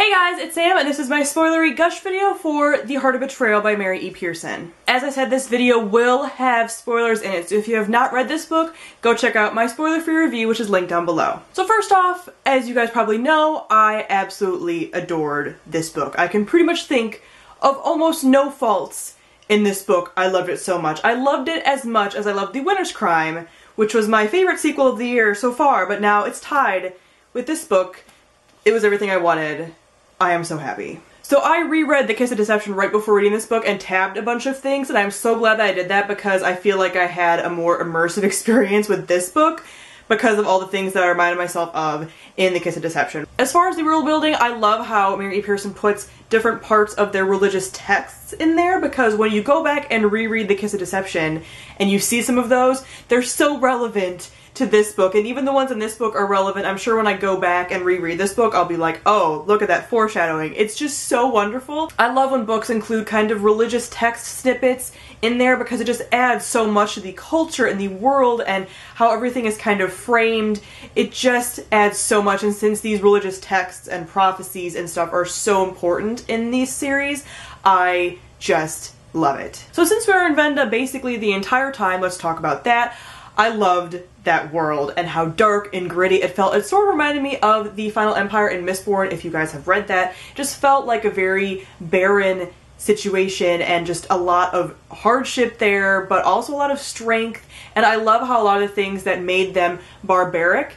Hey guys, it's Sam and this is my spoilery Gush video for The Heart of Betrayal by Mary E. Pearson. As I said, this video will have spoilers in it, so if you have not read this book, go check out my spoiler-free review, which is linked down below. So first off, as you guys probably know, I absolutely adored this book. I can pretty much think of almost no faults in this book. I loved it so much. I loved it as much as I loved The Winter's Crime, which was my favorite sequel of the year so far, but now it's tied with this book. It was everything I wanted. I am so happy. So I reread The Kiss of Deception right before reading this book and tabbed a bunch of things, and I'm so glad that I did that because I feel like I had a more immersive experience with this book because of all the things that I reminded myself of in The Kiss of Deception. As far as the world building, I love how Mary E. Pearson puts different parts of their religious texts in there, because when you go back and reread The Kiss of Deception and you see some of those, they're so relevant to this book, and even the ones in this book are relevant. I'm sure when I go back and reread this book, I'll be like, oh, look at that foreshadowing. It's just so wonderful. I love when books include kind of religious text snippets in there because it just adds so much to the culture and the world and how everything is kind of framed. It just adds so much, and since these religious texts and prophecies and stuff are so important in these series, I just love it. So since we were in Venda basically the entire time, let's talk about that. I loved that world and how dark and gritty it felt. It sort of reminded me of The Final Empire in Mistborn, if you guys have read that. It just felt like a very barren situation and just a lot of hardship there, but also a lot of strength. And I love how a lot of the things that made them barbaric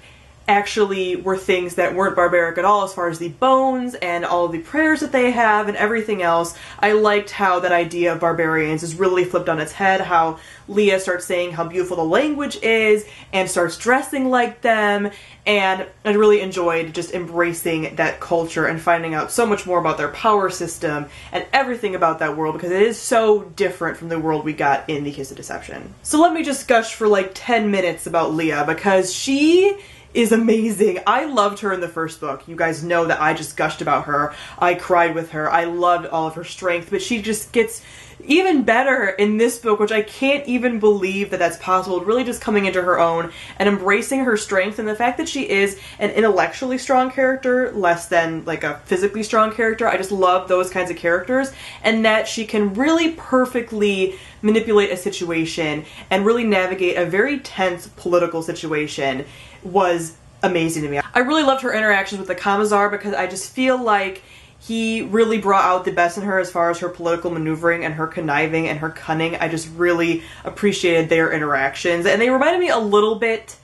actually were things that weren't barbaric at all, as far as the bones and all of the prayers that they have and everything else. I liked how that idea of barbarians is really flipped on its head, how Lia starts saying how beautiful the language is and starts dressing like them, and I really enjoyed just embracing that culture and finding out so much more about their power system and everything about that world, because it is so different from the world we got in The Kiss of Deception. So let me just gush for like 10 minutes about Lia, because she is amazing. I loved her in the first book. You guys know that I just gushed about her. I cried with her. I loved all of her strength, but she just gets even better in this book, which I can't even believe that that's possible. Really just coming into her own and embracing her strength, and the fact that she is an intellectually strong character less than like a physically strong character. I just love those kinds of characters, and that she can really perfectly manipulate a situation and really navigate a very tense political situation was amazing to me. I really loved her interactions with the Commissar, because I just feel like he really brought out the best in her as far as her political maneuvering and her conniving and her cunning. I just really appreciated their interactions, and they reminded me a little bit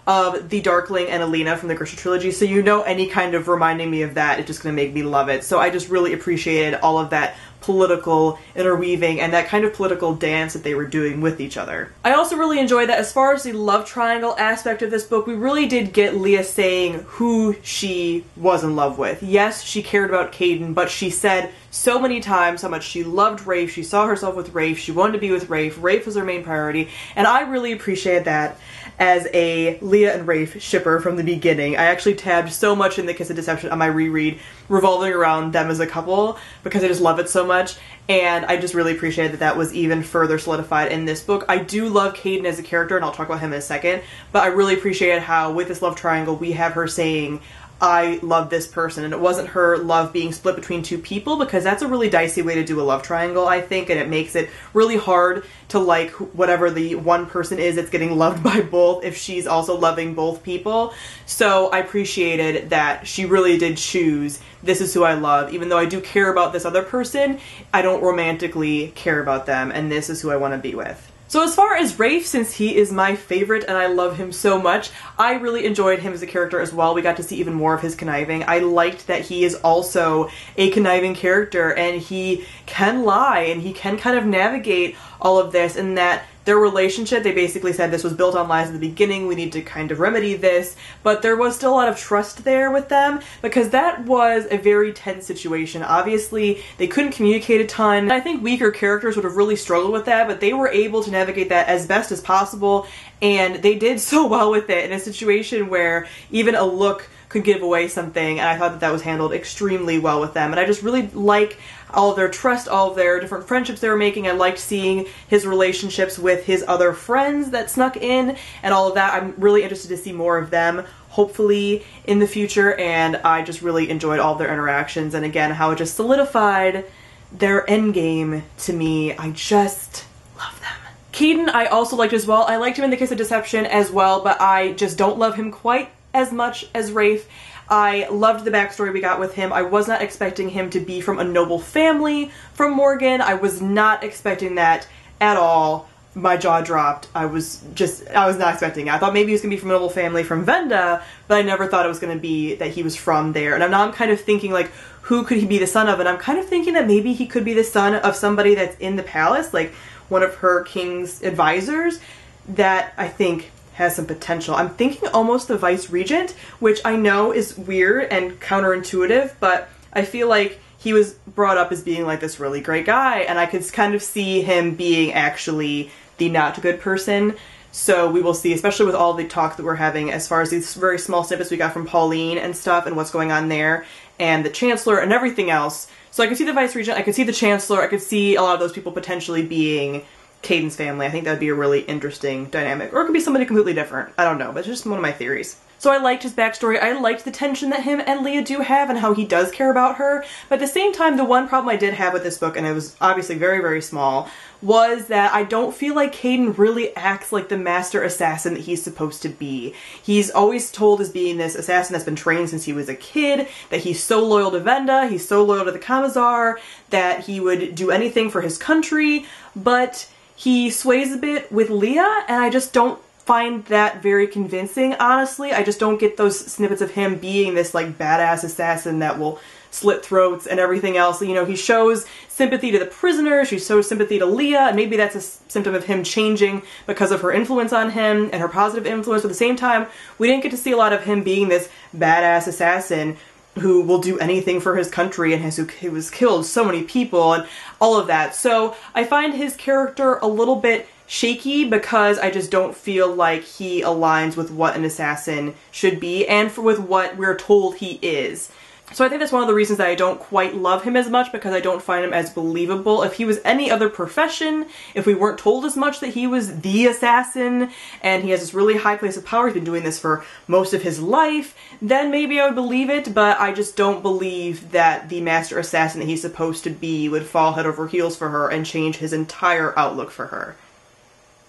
of the Darkling and Alina from the Gush trilogy, so you know any kind of reminding me of that, it's just going to make me love it. So I just really appreciated all of that political interweaving and that kind of political dance that they were doing with each other. I also really enjoyed that as far as the love triangle aspect of this book, we really did get Lia saying who she was in love with. Yes, she cared about KAIDEN, but she said so many times how much she loved Rafe, she saw herself with Rafe, she wanted to be with Rafe, Rafe was her main priority, and I really appreciated that as a Lia and Rafe shipper from the beginning. I actually tabbed so much in The Kiss of Deception on my reread revolving around them as a couple, because I just love it so much, and I just really appreciated that that was even further solidified in this book. I do love KAIDEN as a character, and I'll talk about him in a second, but I really appreciated how with this love triangle we have her saying, I love this person, and it wasn't her love being split between two people, because that's a really dicey way to do a love triangle, I think, and it makes it really hard to like whatever the one person is that's getting loved by both if she's also loving both people. So I appreciated that she really did choose, this is who I love, even though I do care about this other person, I don't romantically care about them, and this is who I want to be with. So as far as Rafe, since he is my favorite and I love him so much, I really enjoyed him as a character as well. We got to see even more of his conniving. I liked that he is also a conniving character, and he can lie and he can kind of navigate all of this, and that their relationship, they basically said this was built on lies at the beginning, we need to kind of remedy this, but there was still a lot of trust there with them, because that was a very tense situation. Obviously, they couldn't communicate a ton. I think weaker characters would have really struggled with that, but they were able to navigate that as best as possible, and they did so well with it in a situation where even a look could give away something, and I thought that that was handled extremely well with them. And I just really like all of their trust, all of their different friendships they were making. I liked seeing his relationships with his other friends that snuck in and all of that. I'm really interested to see more of them hopefully in the future, and I just really enjoyed all of their interactions, and again, how it just solidified their endgame to me. I just love them. KAIDEN I also liked as well. I liked him in The Kiss of Deception as well, but I just don't love him quite as much as Rafe. I loved the backstory we got with him. I was not expecting him to be from a noble family from Morgan. I was not expecting that at all. My jaw dropped. I was not expecting it. I thought maybe he was going to be from a noble family from Venda, but I never thought it was going to be that he was from there. And now I'm kind of thinking, like, who could he be the son of? And I'm kind of thinking that maybe he could be the son of somebody that's in the palace, like one of her king's advisors, that I think has some potential. I'm thinking almost the vice regent, which I know is weird and counterintuitive, but I feel like he was brought up as being like this really great guy, and I could kind of see him being actually the not good person. So we will see, especially with all the talk that we're having as far as these very small snippets we got from Pauline and stuff and what's going on there, and the Chancellor and everything else. So I could see the Vice Regent, I could see the Chancellor, I could see a lot of those people potentially being KAIDEN's family. I think that would be a really interesting dynamic. Or it could be somebody completely different. I don't know, but it's just one of my theories. So I liked his backstory. I liked the tension that him and Lia do have and how he does care about her. But at the same time, the one problem I did have with this book, and it was obviously very, very small, was that I don't feel like KAIDEN really acts like the master assassin that he's supposed to be. He's always told as being this assassin that's been trained since he was a kid, that he's so loyal to Venda, he's so loyal to the Commissar, that he would do anything for his country, but he sways a bit with Lia, and I just don't find that very convincing, honestly. I just don't get those snippets of him being this, like, badass assassin that will slit throats and everything else. You know, he shows sympathy to the prisoners, he shows sympathy to Lia, and maybe that's a symptom of him changing because of her influence on him and her positive influence. But at the same time, we didn't get to see a lot of him being this badass assassin who will do anything for his country and who has killed so many people and all of that. So I find his character a little bit shaky because I just don't feel like he aligns with what an assassin should be and with what we're told he is. So I think that's one of the reasons that I don't quite love him as much, because I don't find him as believable. If he was any other profession, if we weren't told as much that he was the assassin and he has this really high place of power, he's been doing this for most of his life, then maybe I would believe it, but I just don't believe that the master assassin that he's supposed to be would fall head over heels for her and change his entire outlook for her.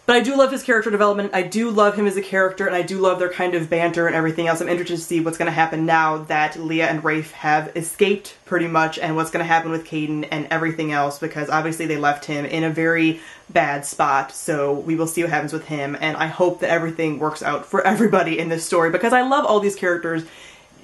But I do love his character development, I do love him as a character, and I do love their kind of banter and everything else. I'm interested to see what's going to happen now that Lia and Rafe have escaped, pretty much, and what's going to happen with KAIDEN and everything else, because obviously they left him in a very bad spot, so we will see what happens with him, and I hope that everything works out for everybody in this story, because I love all these characters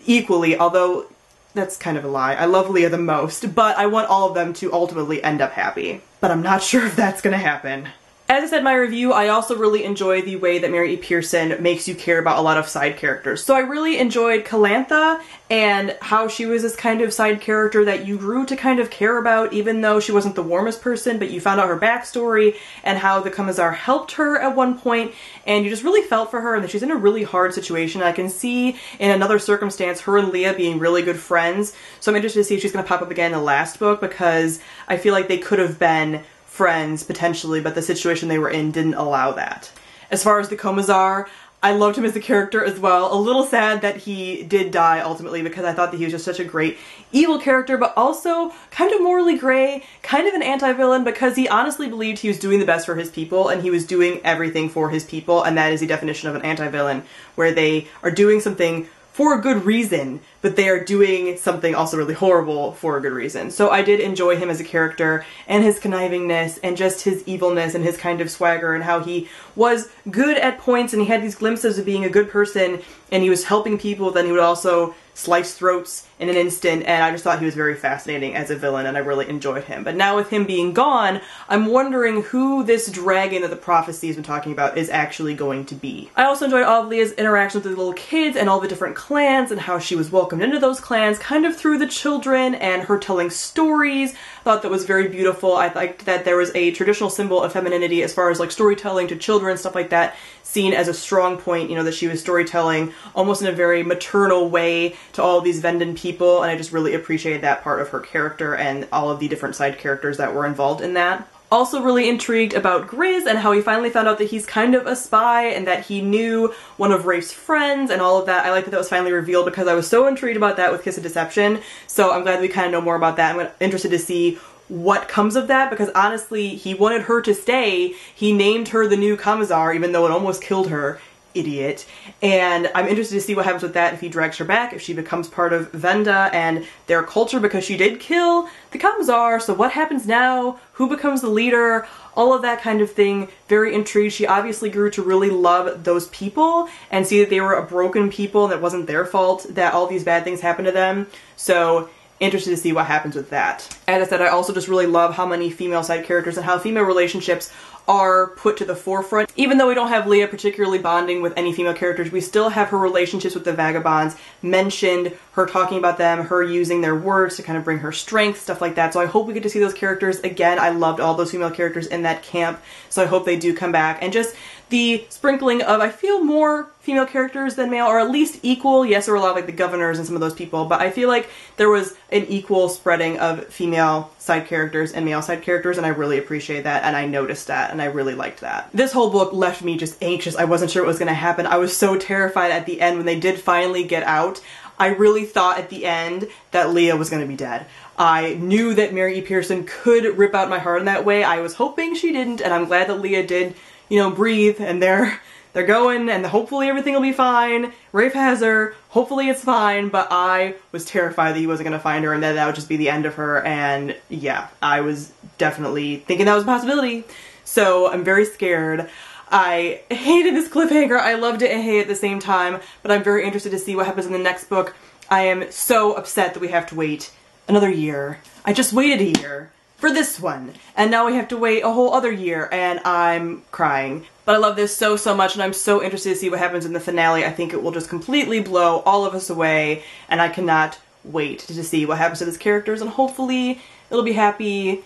equally, although that's kind of a lie. I love Lia the most, but I want all of them to ultimately end up happy. But I'm not sure if that's going to happen. As I said in my review, I also really enjoy the way that Mary E. Pearson makes you care about a lot of side characters. So I really enjoyed Calantha and how she was this kind of side character that you grew to kind of care about, even though she wasn't the warmest person, but you found out her backstory and how the Commissar helped her at one point, and you just really felt for her and that she's in a really hard situation. I can see in another circumstance her and Lia being really good friends, so I'm interested to see if she's going to pop up again in the last book, because I feel like they could have been friends, potentially, but the situation they were in didn't allow that. As far as the Commissar, I loved him as a character as well. A little sad that he did die ultimately, because I thought that he was just such a great evil character, but also kind of morally gray, kind of an anti-villain, because he honestly believed he was doing the best for his people, and he was doing everything for his people, and that is the definition of an anti-villain, where they are doing something for a good reason, but they are doing something also really horrible for a good reason. So I did enjoy him as a character, and his connivingness, and just his evilness, and his kind of swagger, and how he was good at points, and he had these glimpses of being a good person, and he was helping people, then he would also slice throats in an instant, and I just thought he was very fascinating as a villain, and I really enjoyed him. But now with him being gone, I'm wondering who this dragon that the prophecy has been talking about is actually going to be. I also enjoyed all of Lia's interactions with the little kids and all the different clans, and how she was welcomed into those clans kind of through the children, and her telling stories. I thought that was very beautiful. I liked that there was a traditional symbol of femininity as far as like storytelling to children, stuff like that, seen as a strong point, you know, that she was storytelling almost in a very maternal way to all of these Vendan people, and I just really appreciated that part of her character and all of the different side characters that were involved in that. Also really intrigued about Grizz and how he finally found out that he's kind of a spy and that he knew one of Rafe's friends and all of that. I like that that was finally revealed because I was so intrigued about that with Kiss of Deception. So I'm glad we kind of know more about that. I'm interested to see what comes of that, because honestly, he wanted her to stay. He named her the new Commissar, even though it almost killed her. Idiot. And I'm interested to see what happens with that, if he drags her back, if she becomes part of Venda and their culture, because she did kill the Commissar. So what happens now? Who becomes the leader? All of that kind of thing. Very intrigued. She obviously grew to really love those people and see that they were a broken people and it wasn't their fault that all these bad things happened to them. So interested to see what happens with that. As I said, I also just really love how many female side characters and how female relationships are put to the forefront. Even though we don't have Lia particularly bonding with any female characters, we still have her relationships with the vagabonds mentioned, her talking about them, her using their words to kind of bring her strength, stuff like that. So I hope we get to see those characters again. I loved all those female characters in that camp, so I hope they do come back. And just the sprinkling of, I feel, more female characters than male, or at least equal. Yes, there were a lot of like the governors and some of those people, but I feel like there was an equal spreading of female side characters and male side characters, and I really appreciate that, and I noticed that, and I really liked that. This whole book left me just anxious. I wasn't sure what was going to happen. I was so terrified at the end when they did finally get out. I really thought at the end that Lia was going to be dead. I knew that Mary E. Pearson could rip out my heart in that way. I was hoping she didn't, and I'm glad that Lia did, you know, breathe, and they're going, and hopefully everything will be fine. Rafe has her, hopefully it's fine, but I was terrified that he wasn't going to find her and that would just be the end of her, and yeah, I was definitely thinking that was a possibility. So I'm very scared. I hated this cliffhanger. I loved it and hated it at the same time, but I'm very interested to see what happens in the next book. I am so upset that we have to wait another year. I just waited a year for this one, and now we have to wait a whole other year, and I'm crying. But I love this so, so much, and I'm so interested to see what happens in the finale. I think it will just completely blow all of us away, and I cannot wait to see what happens to these characters, and hopefully it'll be happy,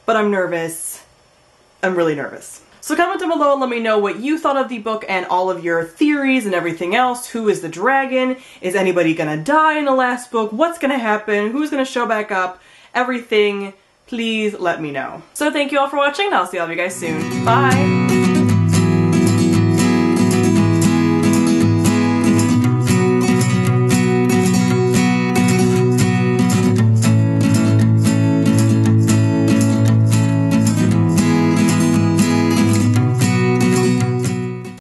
but I'm nervous. I'm really nervous. So comment down below and let me know what you thought of the book and all of your theories and everything else. Who is the dragon? Is anybody gonna die in the last book? What's gonna happen? Who's gonna show back up? Everything. Please let me know. So thank you all for watching, and I'll see all of you guys soon. Bye!